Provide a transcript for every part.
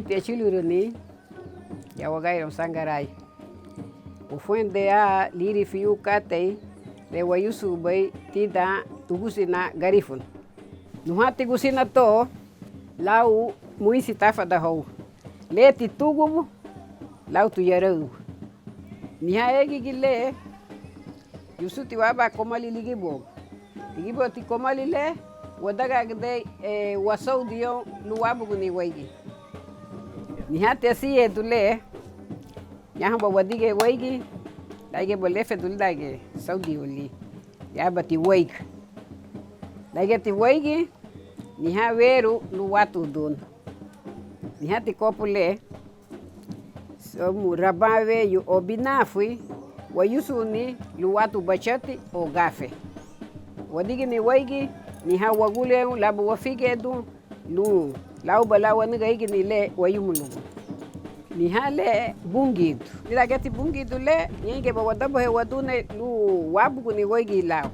te chiluruni ya wagairo Sangrelaya. Ufuende a liri fiu katei le wayusu bay tida tugusina Garífuna. Nuhati gusina to lau muisi tafa da hou. Leti tugubu lau tu yarau. Niha egi gile yusuti waba komali ligibo. Ligibo ti komali le wadaga gde wasau dio luwabu guni waigi. Niha te si edule nyahamba wadige waigi laige bolefe dul daige saudi oli. Ya bati waig. Laige ti waigi niha weru luwatu dun. Niha ti kopule somu rabawe yu obinafui wayusuni luwatu bachati o gafe. Wadigi ni waigi niha wagule labu wafige du lu lauba la waniga igi ni le wayumulugu. Niha le bungidu. Nila geti bungidu le yenge ba wadabo he wadune lu wabugu ni waigi lao.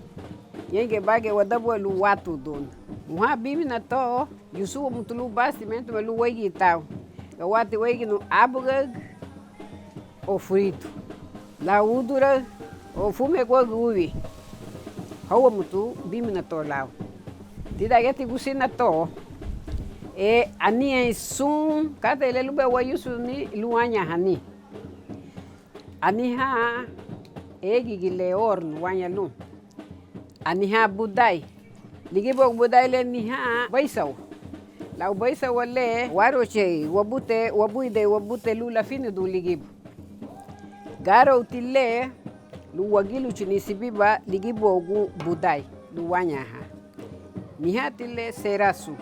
Yenge bage wadabo lu watu dun. Muha bibi na to yusu mutulu basti mentu lu waigi tau. Gawati waigi no abugag o frito. La udura o fume kwa guvi. Hawa mutu bibi na to lao. Tida geti gusina to ani sun kata ile lube wayusu ni luanya hani. Ani ha egi gile or luanya lu. Ani ha budai. Ligibok budai le ni ha baisau. Lau baisau wale waroche wabute lula fini du ligibu. Garo utile lu wagilu chini sibiba ligibogu budai luanya ha. Ni ha tile serasu.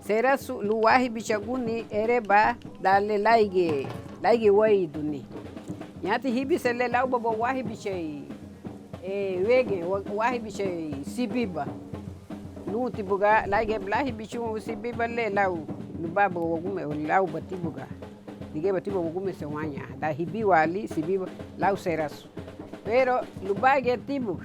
Serasu luwahi bichaguni ereba dale laige waiduni. Nyati hibi sele lau babo wahi bichai wege wahi bichai sibiba. Nu tibuga laige blahi bichu sibiba le lau lubabo wagume lau batibuga. Dige batibuga wagume sewanya. Da hibi wali sibiba lau serasu. Pero lubage tibuga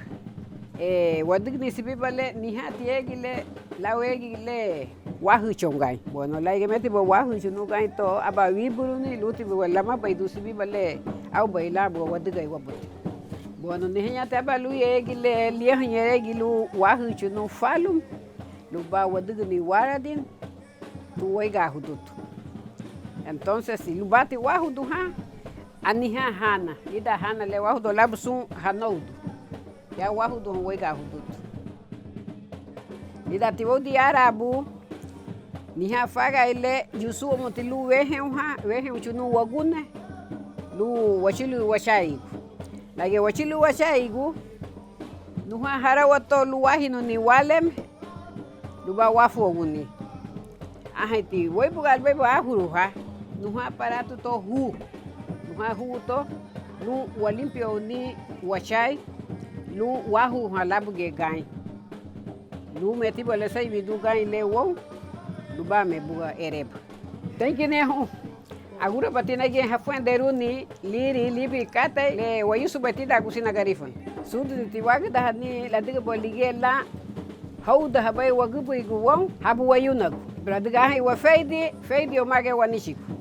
wadigni sibiba le nihati egile lau egile wahu chongai. Bueno, laige meti bo wahu chunugai to aba wiburu ni luti bo lama baidu sibi bale au baila bo wadigai wabuti. Bueno, nihenya te aba lu egile liehnya egilu wahu chunu falum lu ba wadigni waradin tu waiga hudutu. Entonces si lu bati wahu duha aniha hana. Ida hana le wahu do labsun hanoudu. Ya wahu do waiga hudutu. Ida tivo di arabu niha faga ile yusu motilu wehe chunu wagune lu wachilu washaigu. Lage wachilu washaigu nuha harawato lu wahino ni walem luba wafu waguni. Ahiti waibugal bebo ahuruha nuha paratu to hu. Nuha hu to lu walimpio ni washai lu wahu halabuge gai. Lu metibo le sai bidu gai le wow. Luba me buga ereba. Tenki ne ho. Agura batina ge hafuenderu ni liri libi kata le wayusu batida kusina Garífuna. Sudu tiwaga da ni la diga bolige la hauda habai wagubu iguwon habu wayunagu. Bradiga hai wa feidi o mage wanishiku.